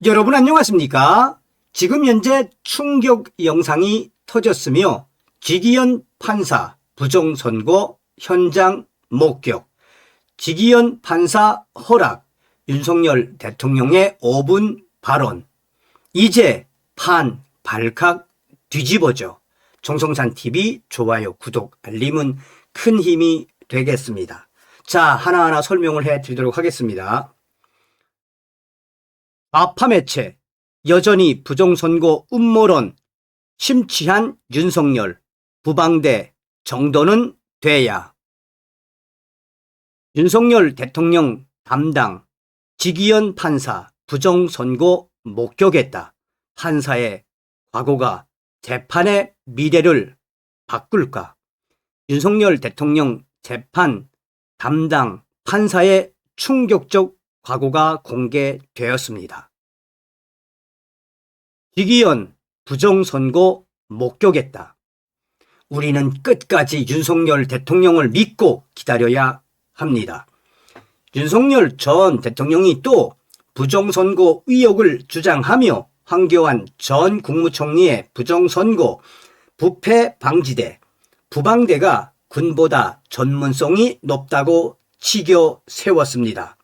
여러분 안녕하십니까? 지금 현재 충격 영상이 터졌으며 지기현 판사 부정선고 현장 목격, 지기현 판사 허락, 윤석열 대통령의 5분 발언, 이제 판 발칵 뒤집어져. 정성산TV 좋아요, 구독, 알림은 큰 힘이 되겠습니다. 자, 하나하나 설명을 해드리도록 하겠습니다. 좌파 매체, 여전히 부정선거 음모론, 심취한 윤석열, 부방대 정도는 돼야. 윤석열 대통령 담당, 지기현 판사 부정선거 목격했다. 판사의 과거가 재판의 미래를 바꿀까? 윤석열 대통령 재판 담당 판사의 충격적 과거가 공개되었습니다. 지기현 부정선거 목격했다. 우리는 끝까지 윤석열 대통령을 믿고 기다려야 합니다. 윤석열 전 대통령이 또 부정선거 의혹을 주장하며 황교안 전 국무총리의 부정선거 부패 방지대, 부방대가 군보다 전문성이 높다고 치겨 세웠습니다.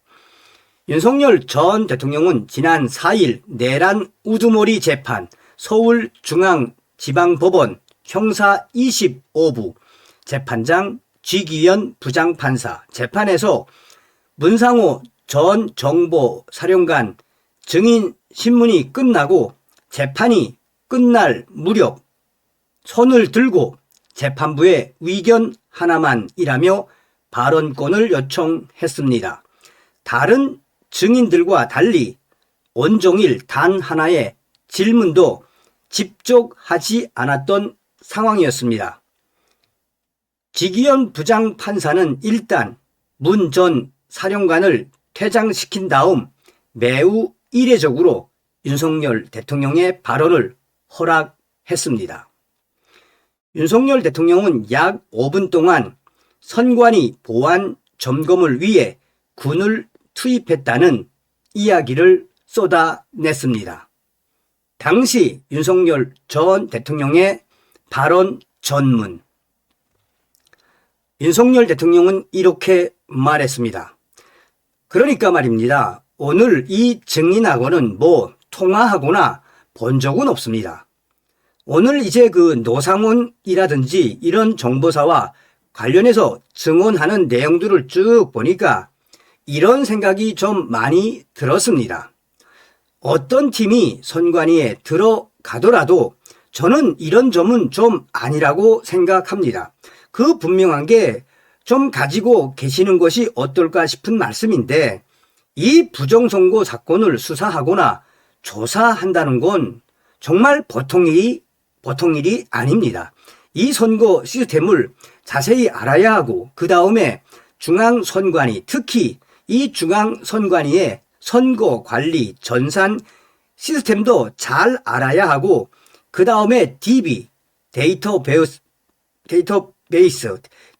윤석열 전 대통령은 지난 4일 내란 우두머리 재판 서울중앙지방법원 형사 25부 재판장 지기현 부장판사 재판에서 문상호 전 정보사령관 증인 신문이 끝나고 재판이 끝날 무렵 손을 들고 재판부에 의견 하나만이라며 발언권을 요청했습니다. 다른 증인들과 달리 온종일 단 하나의 질문도 집족하지 않았던 상황이었습니다. 지기현 부장판사는 일단 문 전 사령관을 퇴장시킨 다음 매우 이례적으로 윤석열 대통령의 발언을 허락했습니다. 윤석열 대통령은 약 5분 동안 선관위 보안 점검을 위해 군을 투입했다는 이야기를 쏟아냈습니다. 당시 윤석열 전 대통령의 발언 전문. 윤석열 대통령은 이렇게 말했습니다. 그러니까 말입니다. 오늘 이 증인하고는 통화하거나 본 적은 없습니다. 오늘 이제 노상훈이라든지 이런 정보사와 관련해서 증언하는 내용들을 쭉 보니까 이런 생각이 좀 많이 들었습니다. 어떤 팀이 선관위에 들어가더라도 저는 이런 점은 좀 아니라고 생각합니다. 그 분명한 게 좀 가지고 계시는 것이 어떨까 싶은 말씀인데 이 부정선거 사건을 수사하거나 조사한다는 건 정말 보통 일이 아닙니다. 이 선거 시스템을 자세히 알아야 하고 그 다음에 중앙선관위, 특히 이 중앙선관위의 선거관리 전산 시스템도 잘 알아야 하고 그 다음에 DB, 데이터베이스,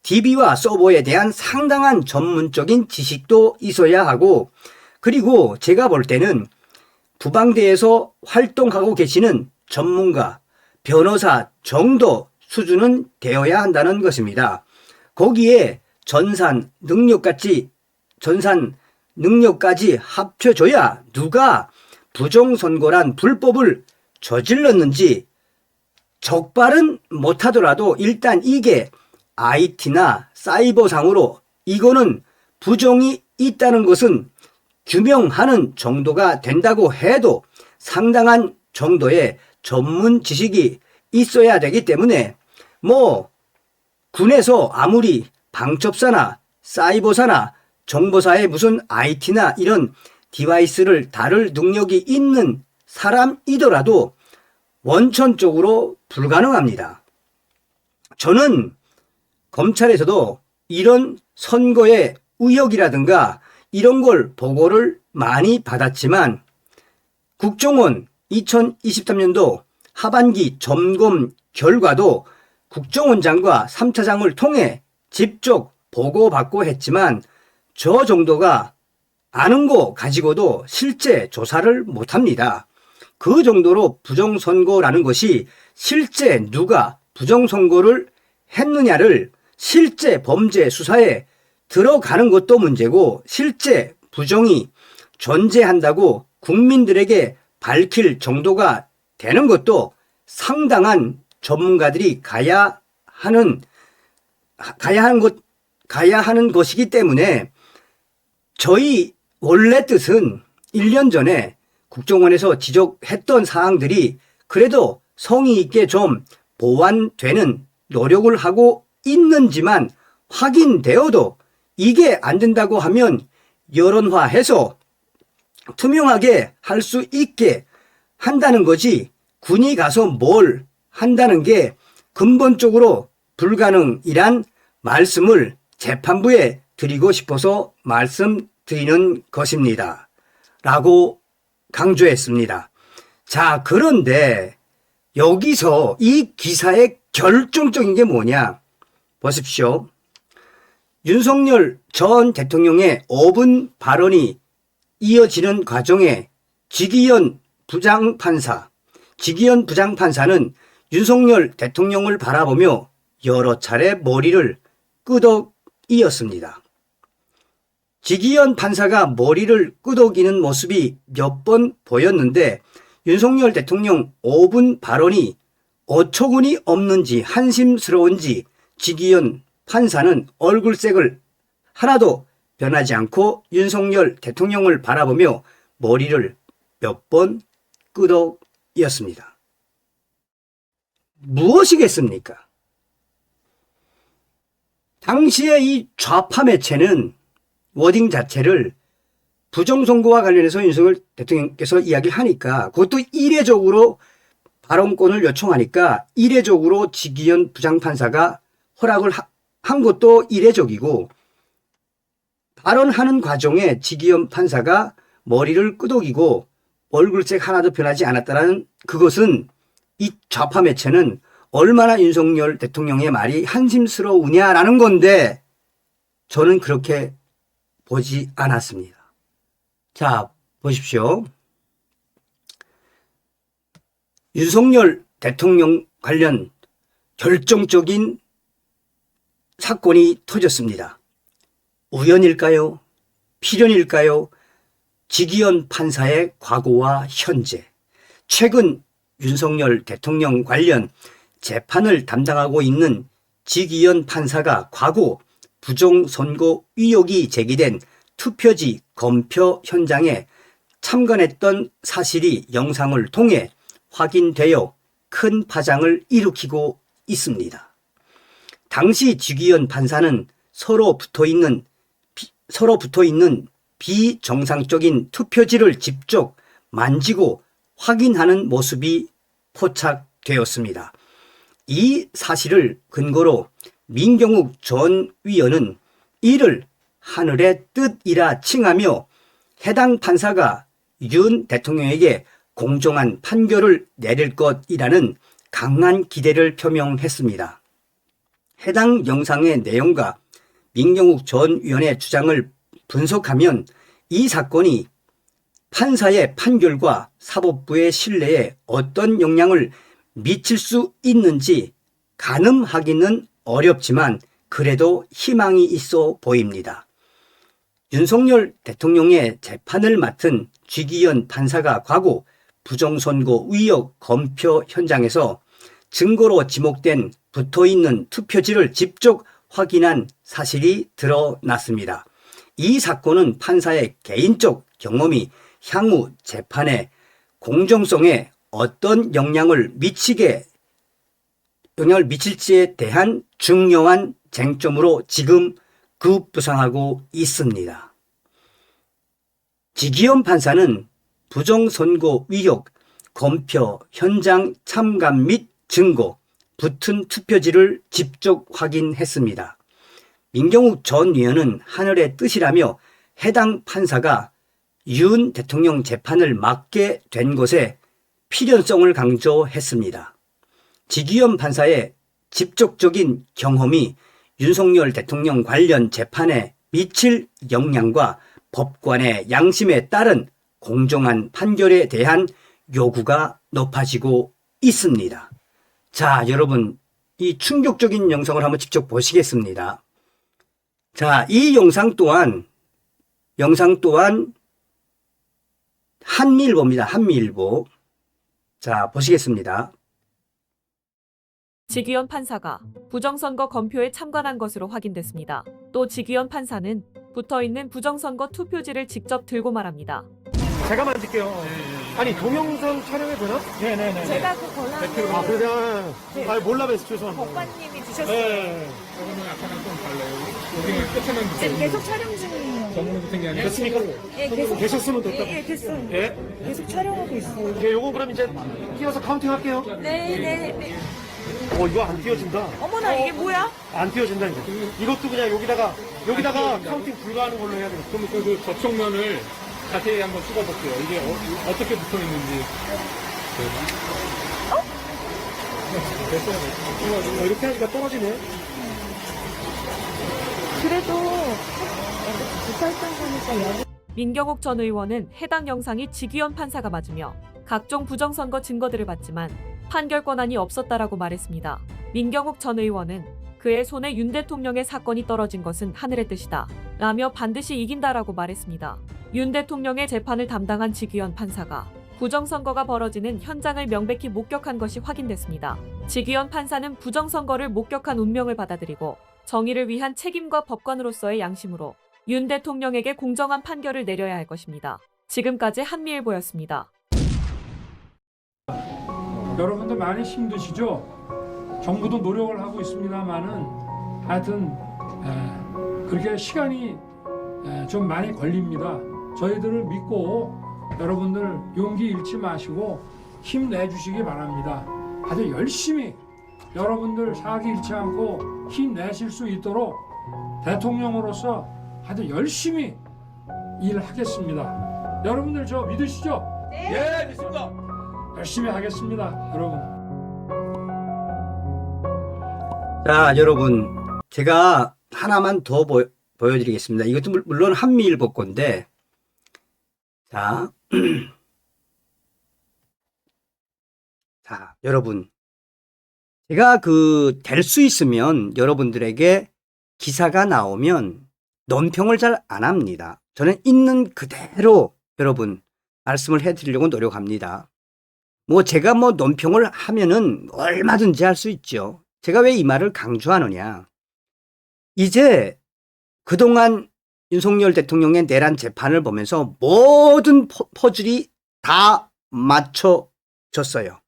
DB와 서버에 대한 상당한 전문적인 지식도 있어야 하고 그리고 제가 볼 때는 부방대에서 활동하고 계시는 전문가, 변호사 정도 수준은 되어야 한다는 것입니다. 거기에 전산 능력까지 합쳐줘야 누가 부정선거란 불법을 저질렀는지 적발은 못하더라도 일단 이게 IT나 사이버상으로 이거는 부정이 있다는 것은 규명하는 정도가 된다고 해도 상당한 정도의 전문 지식이 있어야 되기 때문에 군에서 아무리 방첩사나 사이버사나 정보사의 무슨 IT나 이런 디바이스를 다룰 능력이 있는 사람이더라도 원천적으로 불가능합니다. 저는 검찰에서도 이런 선거의 의혹이라든가 이런 걸 보고를 많이 받았지만 국정원 2023년도 하반기 점검 결과도 국정원장과 3차장을 통해 직접 보고받고 했지만 저 정도가 아는 거 가지고도 실제 조사를 못합니다. 그 정도로 부정선거라는 것이 실제 누가 부정선거를 했느냐를 실제 범죄 수사에 들어가는 것도 문제고, 실제 부정이 존재한다고 국민들에게 밝힐 정도가 되는 것도 상당한 전문가들이 가야 하는 것이기 때문에, 저희 원래 뜻은 1년 전에 국정원에서 지적했던 사항들이 그래도 성의 있게 좀 보완되는 노력을 하고 있는지만 확인되어도 이게 안 된다고 하면 여론화해서 투명하게 할 수 있게 한다는 거지, 군이 가서 뭘 한다는 게 근본적으로 불가능이란 말씀을 재판부에 드리고 싶어서 말씀드리는 것입니다. 라고 강조했습니다. 자, 그런데 여기서 이 기사의 결정적인 게 뭐냐? 보십시오. 윤석열 전 대통령의 5분 발언이 이어지는 과정에 지기현 부장판사는 윤석열 대통령을 바라보며 여러 차례 머리를 끄덕이었습니다. 지기현 판사가 머리를 끄덕이는 모습이 몇 번 보였는데, 윤석열 대통령 5분 발언이 어처구니 없는지 한심스러운지 지기현 판사는 얼굴색을 하나도 변하지 않고 윤석열 대통령을 바라보며 머리를 몇 번 끄덕이었습니다. 무엇이겠습니까? 당시에 이 좌파 매체는 워딩 자체를 부정선거와 관련해서 윤석열 대통령께서 이야기를 하니까, 그것도 이례적으로 발언권을 요청하니까 이례적으로 지기현 부장판사가 허락을 한 것도 이례적이고, 발언하는 과정에 지기현 판사가 머리를 끄덕이고 얼굴색 하나도 변하지 않았다는 그것은 이 좌파 매체는 얼마나 윤석열 대통령의 말이 한심스러우냐라는 건데, 저는 그렇게 보지 않았습니다. 자, 보십시오. 윤석열 대통령 관련 결정적인 사건이 터졌습니다. 우연일까요? 필연일까요? 지기현 판사의 과거와 현재, 최근 윤석열 대통령 관련 재판을 담당하고 있는 지기현 판사가 과거 부정선거 의혹이 제기된 투표지 검표 현장에 참관했던 사실이 영상을 통해 확인되어 큰 파장을 일으키고 있습니다. 당시 지기현 판사는 서로 붙어있는 비정상적인 투표지를 직접 만지고 확인하는 모습이 포착되었습니다. 이 사실을 근거로 민경욱 전 위원은 이를 하늘의 뜻이라 칭하며 해당 판사가 윤 대통령에게 공정한 판결을 내릴 것이라는 강한 기대를 표명했습니다. 해당 영상의 내용과 민경욱 전 위원의 주장을 분석하면 이 사건이 판사의 판결과 사법부의 신뢰에 어떤 영향을 미칠 수 있는지 가늠하기는 어렵지만 그래도 희망이 있어 보입니다. 윤석열 대통령의 재판을 맡은 지기현 판사가 과거 부정선거 의혹 검표 현장에서 증거로 지목된 붙어있는 투표지를 직접 확인한 사실이 드러났습니다. 이 사건은 판사의 개인적 경험이 향후 재판의 공정성에 어떤 영향을 미칠지에 대한 중요한 쟁점으로 지금 급부상하고 있습니다. 지기현 판사는 부정선거 의혹 검표 현장 참관 및 증거 붙은 투표지를 직접 확인했습니다. 민경욱 전 위원은 하늘의 뜻이라며 해당 판사가 윤 대통령 재판을 맡게 된 것에 필연성을 강조했습니다. 지기현 판사의 직접적인 경험이 윤석열 대통령 관련 재판에 미칠 영향과 법관의 양심에 따른 공정한 판결에 대한 요구가 높아지고 있습니다. 자, 여러분, 이 충격적인 영상을 한번 직접 보시겠습니다. 자, 이 영상 또한 한미일보입니다. 한미일보. 자, 보시겠습니다. 지기현 판사가 부정선거 검표에 참관한 것으로 확인됐습니다. 또 지기현 판사는 붙어있는 부정선거 투표지를 직접 들고 말합니다. 제가 만질게요. 아니 동영상 촬영해 되나? 네네네. 제가 그 권한을 아 그냥 아 몰라 봬서 죄송합니다. 법관님이 주셨어요. 네. 저거는 아까랑 좀 달라요. 여기는 끝에만 네, 붙어있는 계속 촬영 중이에요. 전문으로 붙은 게 아니라 됐습니까? 예, 계속 되셨으면 됐다. 예, 됐어요. 예? 계속 촬영하고 있어요. 예, 요거 그럼 이제 띄워서 카운팅 할게요. 네, 네, 네. 이거 안 띄워진다. 어머나 이게 뭐야? 안 띄워진다 이제. 이것도 그냥 여기다가 카운팅 불가하는 걸로 해야 되겠다. 그럼 그 접촉면을 자세히 한번 찍어볼게요. 이게 어떻게 붙어 있는지. 됐어요. 이렇게 하니까 떨어지네. 그래도 붙어있던 거니까 여기. 민경욱 전 의원은 해당 영상이 지기현 판사가 맞으며 각종 부정선거 증거들을 봤지만 판결 권한이 없었다라고 말했습니다. 민경욱 전 의원은 그의 손에 윤 대통령의 사건이 떨어진 것은 하늘의 뜻이다 라며 반드시 이긴다라고 말했습니다. 윤 대통령의 재판을 담당한 지기현 판사가 부정선거가 벌어지는 현장을 명백히 목격한 것이 확인됐습니다. 지기현 판사는 부정선거를 목격한 운명을 받아들이고 정의를 위한 책임과 법관으로서의 양심으로 윤 대통령에게 공정한 판결을 내려야 할 것입니다. 지금까지 한미일보였습니다. 여러분들 많이 힘드시죠? 정부도 노력을 하고 있습니다만은 하여튼 그렇게 시간이 좀 많이 걸립니다. 저희들을 믿고 여러분들 용기 잃지 마시고 힘내주시기 바랍니다. 아주 열심히 여러분들 사기 잃지 않고 힘내실 수 있도록 대통령으로서 아주 열심히 일하겠습니다. 여러분들 저 믿으시죠? 네, 믿습니다. 열심히 하겠습니다, 여러분. 자, 여러분, 제가 하나만 더 보여드리겠습니다. 이것도 물론 한미일보 건데, 자, 자, 여러분, 제가 될 수 있으면 여러분들에게 기사가 나오면 논평을 잘 안 합니다. 저는 있는 그대로 여러분 말씀을 해드리려고 노력합니다. 제가 논평을 하면은 얼마든지 할 수 있죠. 제가 왜 이 말을 강조하느냐. 이제 그동안 윤석열 대통령의 내란 재판을 보면서 모든 퍼즐이 다 맞춰졌어요.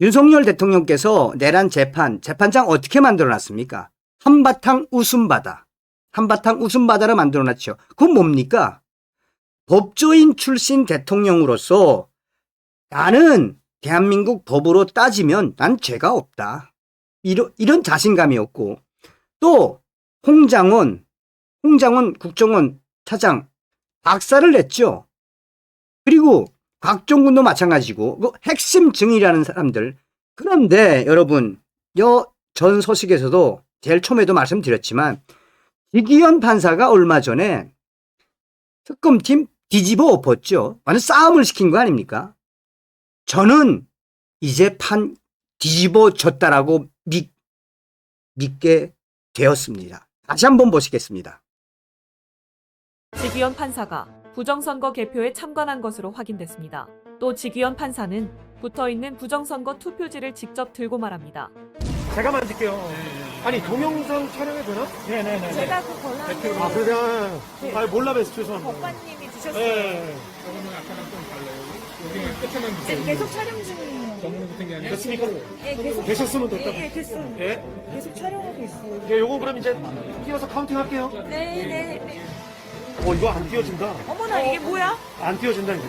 윤석열 대통령께서 내란 재판장 어떻게 만들어 놨습니까? 한바탕 웃음바다를 만들어 놨죠. 그건 뭡니까? 법조인 출신 대통령으로서 나는 대한민국 법으로 따지면 난 죄가 없다. 이런 자신감이었고, 또 홍장원 국정원 차장 박살을 냈죠. 그리고 곽종군도 마찬가지고 핵심 증인이라는 사람들. 그런데 여러분, 전 소식에서도 제일 처음에도 말씀드렸지만 지기현 판사가 얼마 전에 특검팀 뒤집어 엎었죠. 완전 싸움을 시킨 거 아닙니까? 저는 이제 판 뒤집어졌다라고 믿게 되었습니다. 다시 한번 보시겠습니다. 지기현 판사가 부정선거 개표에 참관한 것으로 확인됐습니다. 또 지기현 판사는 붙어있는 부정선거 투표지를 직접 들고 말합니다. 제가 만질게요. 아니 동영상 촬영해 되나? 네네네. 제가 그 권한을 아 그냥 아 몰라 봬서 죄송합니다. 법관님이 주셨어요. 네. 저거는 아까랑 좀 달라요. 여기는 끝에만 네, 붙어있는 계속 촬영 중이에요. 전문으로 붙은 게 아니라 됐습니까? 예, 계속 되셨으면 됐다. 예, 됐어요. 예? 계속 촬영하고 있어요. 예, 요거 그럼 이제 띄워서 카운팅 할게요. 네, 네, 네. 이거 안 띄워진다. 어머나 이게 뭐야? 안 띄워진다 이제.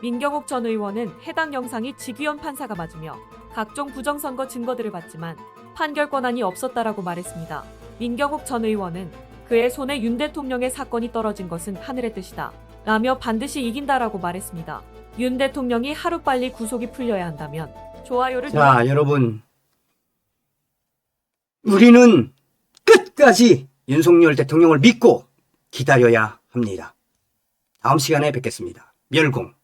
민경욱 전 의원은 해당 영상이 지기현 판사가 맞으며 각종 부정선거 증거들을 봤지만 판결 권한이 없었다라고 말했습니다. 민경욱 전 의원은 그의 손에 윤 대통령의 사건이 떨어진 것은 하늘의 뜻이다 라며 반드시 이긴다라고 말했습니다. 윤 대통령이 하루빨리 구속이 풀려야 한다면 좋아요를 자, 여러분, 우리는 끝까지 윤석열 대통령을 믿고 기다려야 합니다. 다음 시간에 뵙겠습니다. 멸공.